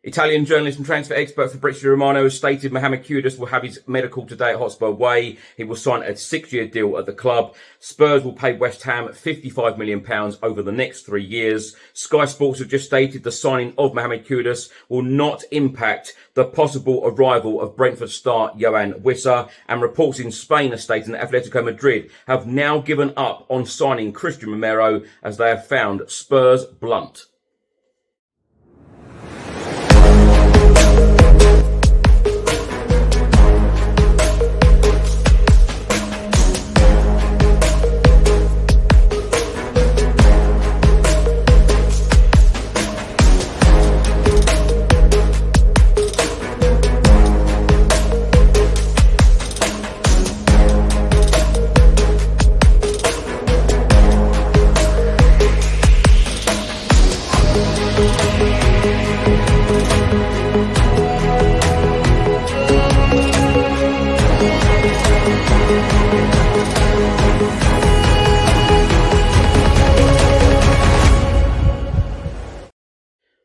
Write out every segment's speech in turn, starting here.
Italian journalist and transfer expert Fabrizio Romano has stated Mohammed Kudus will have his medical today at Hotspur Way. He will sign a 6-year deal at the club. Spurs will pay West Ham £55 million over the next 3 years. Sky Sports have just stated the signing of Mohammed Kudus will not impact the possible arrival of Brentford star Yoane Wissa, and reports in Spain are stating that Atletico Madrid have now given up on signing Cristian Romero as they have found Spurs blunt.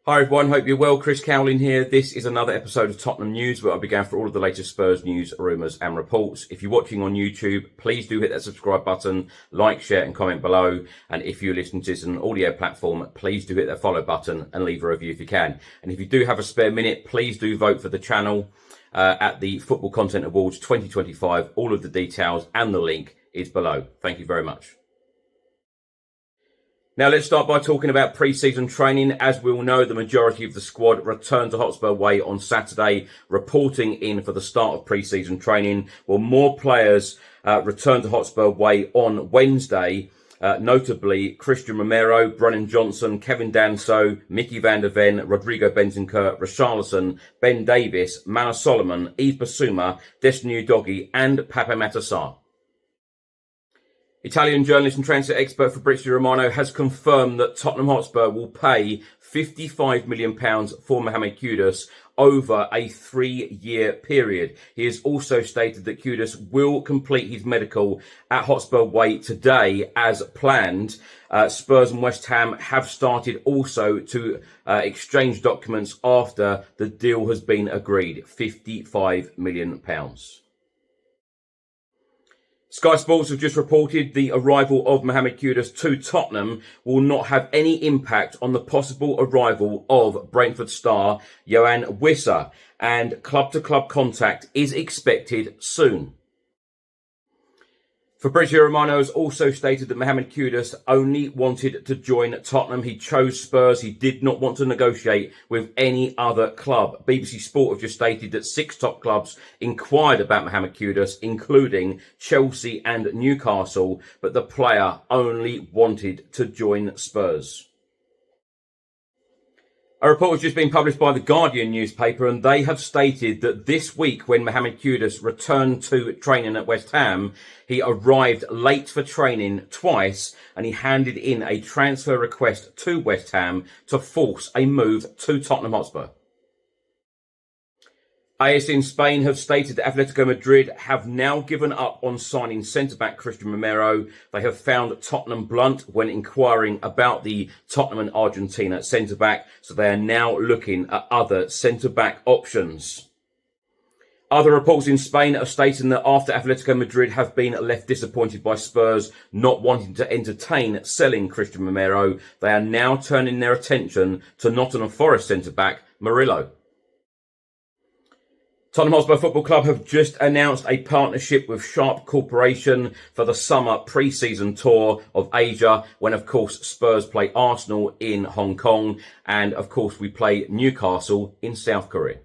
Hi everyone, hope you're well. Chris Cowlin here. This is another episode of Tottenham News where I'll be going for all of the latest Spurs news, rumours and reports. If you're watching on YouTube, please do hit that subscribe button, like, share and comment below. And if you're listening to this on an audio platform, please do hit that follow button and leave a review if you can. And if you do have a spare minute, please do vote for the channel at the Football Content Awards 2025. All of the details and the link is below. Thank you very much. Now let's start by talking about pre-season training. As we all know, the majority of the squad returned to Hotspur Way on Saturday, reporting in for the start of pre-season training. Well, more players returned to Hotspur Way on Wednesday, notably Cristian Romero, Brennan Johnson, Kevin Danso, Mickey van der Ven, Rodrigo Bentancur, Richarlison, Ben Davies, Mana Solomon, Yves Bissouma, Destiny Udogie and Pape Matar. Italian journalist and transfer expert Fabrizio Romano has confirmed that Tottenham Hotspur will pay £55 million for Mohammed Kudus over a 3-year period. He has also stated that Kudus will complete his medical at Hotspur Way today as planned. Spurs and West Ham have started also to exchange documents after the deal has been agreed. £55 million. Sky Sports have just reported the arrival of Mohammed Kudus to Tottenham will not have any impact on the possible arrival of Brentford star Yoane Wissa, and club-to-club contact is expected soon. Fabrizio Romano has also stated that Mohammed Kudus only wanted to join Tottenham. He chose Spurs. He did not want to negotiate with any other club. BBC Sport have just stated that 6 top clubs inquired about Mohammed Kudus, including Chelsea and Newcastle, but the player only wanted to join Spurs. A report has just been published by the Guardian newspaper, and they have stated that this week, when Mohammed Kudus returned to training at West Ham, he arrived late for training twice and he handed in a transfer request to West Ham to force a move to Tottenham Hotspur. AS in Spain have stated that Atletico Madrid have now given up on signing centre-back Cristian Romero. They have found Tottenham blunt when inquiring about the Tottenham and Argentina centre-back, so they are now looking at other centre-back options. Other reports in Spain are stating that after Atletico Madrid have been left disappointed by Spurs not wanting to entertain selling Cristian Romero, they are now turning their attention to Nottingham Forest centre-back Murillo. Tottenham Hotspur Football Club have just announced a partnership with Sharp Corporation for the summer pre-season tour of Asia, when of course Spurs play Arsenal in Hong Kong and of course we play Newcastle in South Korea.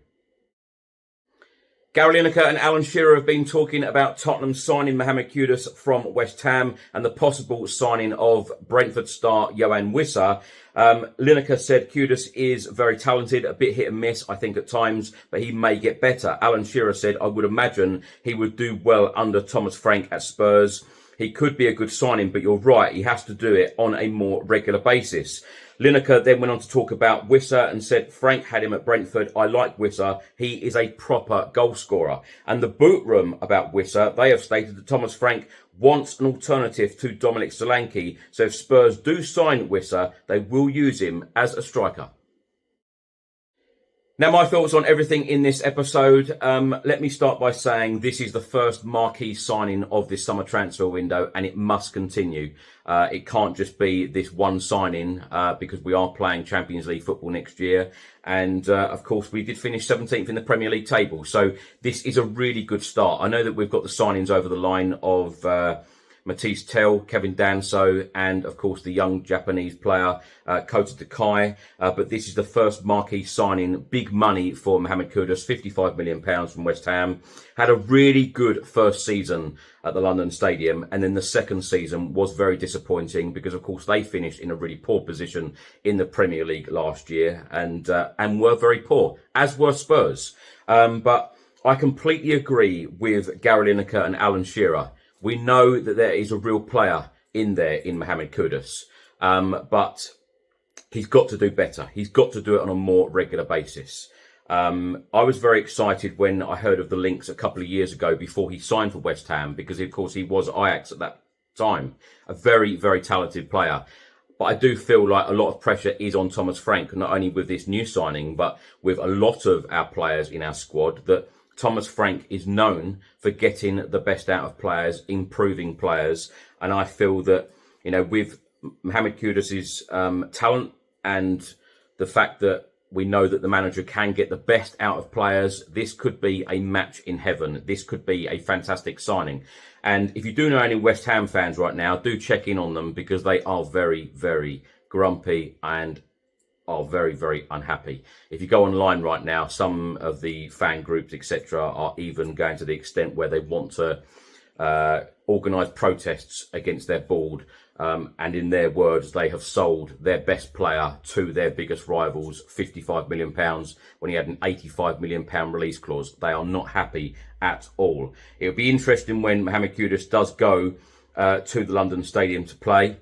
Gary Lineker and Alan Shearer have been talking about Tottenham signing Mohammed Kudus from West Ham and the possible signing of Brentford star Yoane Wissa. Lineker said Kudus is very talented, a bit hit and miss, I think, at times, but he may get better. Alan Shearer said, I would imagine he would do well under Thomas Frank at Spurs. He could be a good signing, but you're right, he has to do it on a more regular basis. Lineker then went on to talk about Wissa and said, Frank had him at Brentford. I like Wissa. He is a proper goal scorer. And the boot room about Wissa, they have stated that Thomas Frank wants an alternative to Dominic Solanke. So if Spurs do sign Wissa, they will use him as a striker. Now, my thoughts on everything in this episode. Let me start by saying this is the first marquee signing of this summer transfer window, and it must continue. It can't just be this one signing because we are playing Champions League football next year. And of course, we did finish 17th in the Premier League table. So this is a really good start. I know that we've got the signings over the line of Matisse Tell, Kevin Danso, and of course the young Japanese player Kota Takai. But this is the first marquee signing, big money for Mohammed Kudus, £55 million from West Ham. Had a really good first season at the London Stadium, and then the second season was very disappointing because of course they finished in a really poor position in the Premier League last year and were very poor, as were Spurs. But I completely agree with Gary Lineker and Alan Shearer. We know that there is a real player in there in Mohammed Kudus, but he's got to do better. He's got to do it on a more regular basis. I was very excited when I heard of the links a couple of years ago before he signed for West Ham, because of course he was Ajax at that time. A very, very talented player. But I do feel like a lot of pressure is on Thomas Frank, not only with this new signing, but with a lot of our players in our squad, that Thomas Frank is known for getting the best out of players, improving players. And I feel that, you know, with Mohammed Kudus's talent and the fact that we know that the manager can get the best out of players, this could be a match in heaven. This could be a fantastic signing. And if you do know any West Ham fans right now, do check in on them, because they are very, very grumpy and are very, very unhappy. If you go online right now, some of the fan groups, etc., are even going to the extent where they want to organise protests against their board. And in their words, they have sold their best player to their biggest rivals, £55 million, when he had an £85 million release clause. They are not happy at all. It'll be interesting when Mohammed Kudus does go to the London Stadium to play.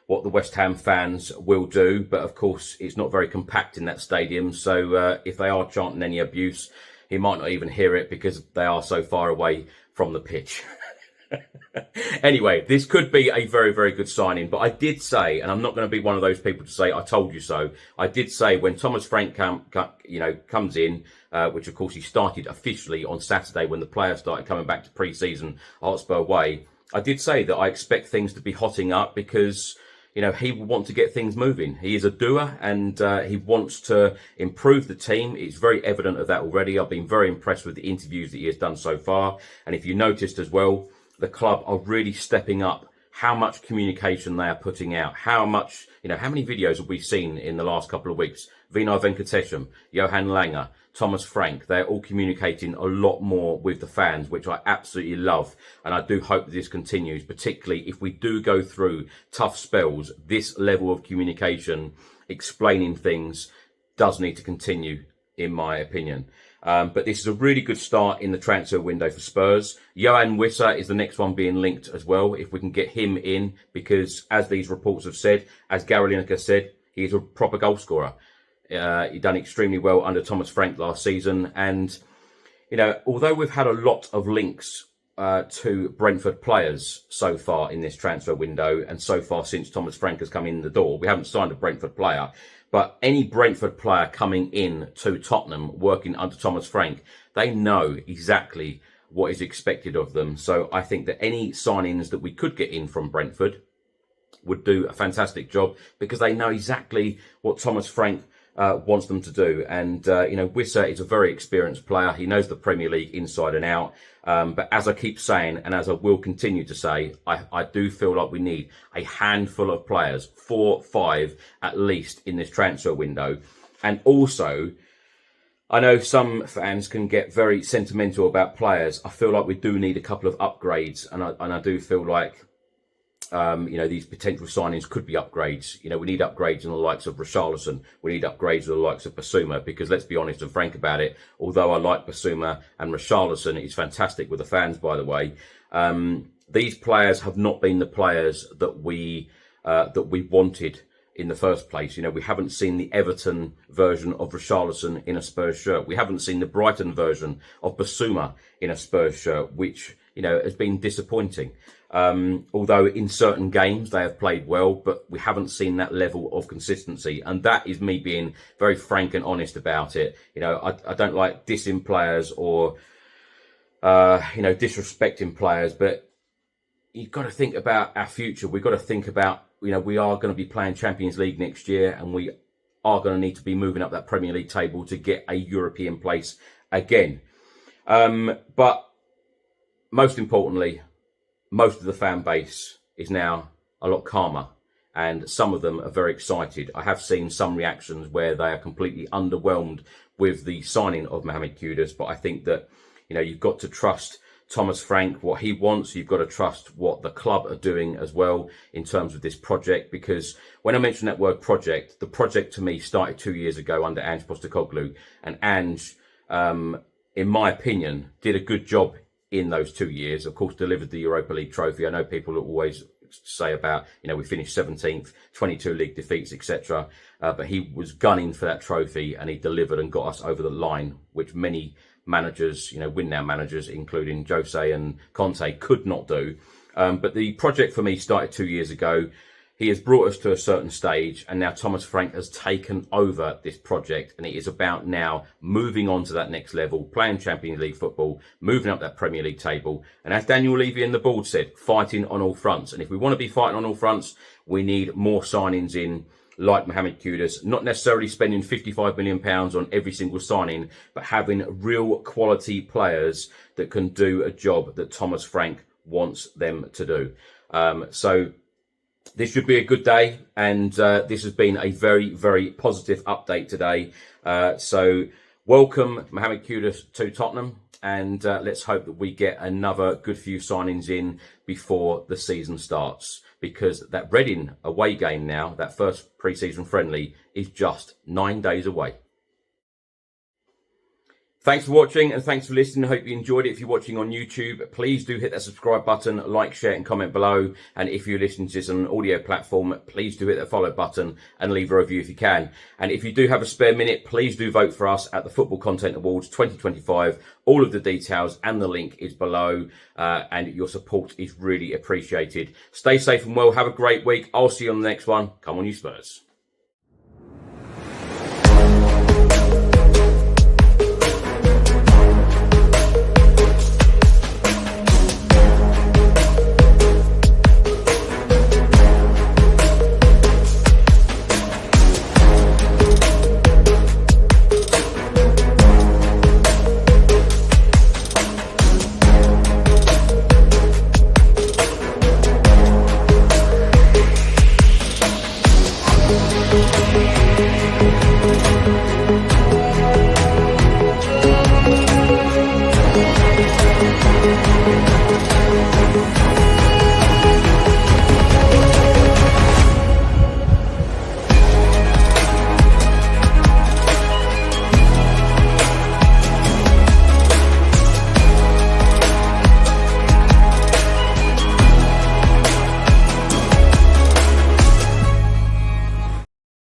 What the West Ham fans will do, but of course it's not very compact in that stadium, so if they are chanting any abuse, he might not even hear it because they are so far away from the pitch. Anyway, this could be a very, very good signing, but I did say, and I'm not going to be one of those people to say I told you so, I did say when Thomas Frank comes in, which of course he started officially on Saturday when the players started coming back to pre-season Hotspur Way, I did say that I expect things to be hotting up because, you know, he will want to get things moving. He is a doer, and he wants to improve the team. It's very evident of that already. I've been very impressed with the interviews that he has done so far. And if you noticed as well, the club are really stepping up how much communication they are putting out. How much, you know, how many videos have we seen in the last couple of weeks? Vinay Venkatesham, Johan Langer, Thomas Frank, they're all communicating a lot more with the fans, which I absolutely love. And I do hope that this continues, particularly if we do go through tough spells. This level of communication, explaining things, does need to continue, in my opinion. But this is a really good start in the transfer window for Spurs. Yoane Wissa is the next one being linked as well, if we can get him in, because as these reports have said, as Gary Lineker said, he's a proper goal scorer. He done extremely well under Thomas Frank last season. And, you know, although we've had a lot of links to Brentford players so far in this transfer window, and so far since Thomas Frank has come in the door, we haven't signed a Brentford player. But any Brentford player coming in to Tottenham, working under Thomas Frank, they know exactly what is expected of them. So I think that any signings that we could get in from Brentford would do a fantastic job, because they know exactly what Thomas Frank wants them to do. And, you know, Wissa is a very experienced player. He knows the Premier League inside and out. But as I keep saying, and as I will continue to say, I do feel like we need a handful of players, 4, 5 at least, in this transfer window. And also, I know some fans can get very sentimental about players. I feel like we do need a couple of upgrades. And I do feel like, you know, these potential signings could be upgrades. You know, we need upgrades in the likes of Richarlison. We need upgrades in the likes of Basuma, because let's be honest and frank about it. Although I like Basuma and Richarlison, he's fantastic with the fans, by the way. These players have not been the players that we wanted in the first place. You know, we haven't seen the Everton version of Richarlison in a Spurs shirt. We haven't seen the Brighton version of Basuma in a Spurs shirt, which, has been disappointing. Although in certain games they have played well, but we haven't seen that level of consistency. And that is me being very frank and honest about it. I don't like dissing players or, disrespecting players, but you've got to think about our future. We've got to think about, we are going to be playing Champions League next year, and we are going to need to be moving up that Premier League table to get a European place again. But most importantly, most of the fan base is now a lot calmer, and some of them are very excited. I have seen some reactions where they are completely underwhelmed with the signing of Mohammed Kudus, but I think that, you've got to trust Thomas Frank, what he wants. You've got to trust what the club are doing as well in terms of this project, because when I mention that word project, the project to me started 2 years ago under Ange Postecoglou, and Ange, in my opinion, did a good job in those 2 years. Of course, delivered the Europa League trophy. I know people always say about, we finished 17th, 22 league defeats, etc. But he was gunning for that trophy, and he delivered and got us over the line, which many managers, win now managers, including Jose and Conte, could not do. But the project for me started 2 years ago. He has brought us to a certain stage, and now Thomas Frank has taken over this project, and it is about now moving on to that next level, playing Champions League football, moving up that Premier League table, and as Daniel Levy and the board said, fighting on all fronts. And if we want to be fighting on all fronts, we need more signings in, like Mohammed Kudus, not necessarily spending £55 million on every single signing, but having real quality players that can do a job that Thomas Frank wants them to do. So this should be a good day, and this has been a very, very positive update today. So welcome Mohammed Kudus to Tottenham, and let's hope that we get another good few signings in before the season starts, because that Reading away game now, that first pre-season friendly, is just 9 days away. Thanks for watching, and thanks for listening. I hope you enjoyed it. If you're watching on YouTube, please do hit that subscribe button, like, share and comment below. And if you're listening to this on an audio platform, please do hit that follow button and leave a review if you can. And if you do have a spare minute, please do vote for us at the Football Content Awards 2025. All of the details and the link is below, and your support is really appreciated. Stay safe and well. Have a great week. I'll see you on the next one. Come on, you Spurs.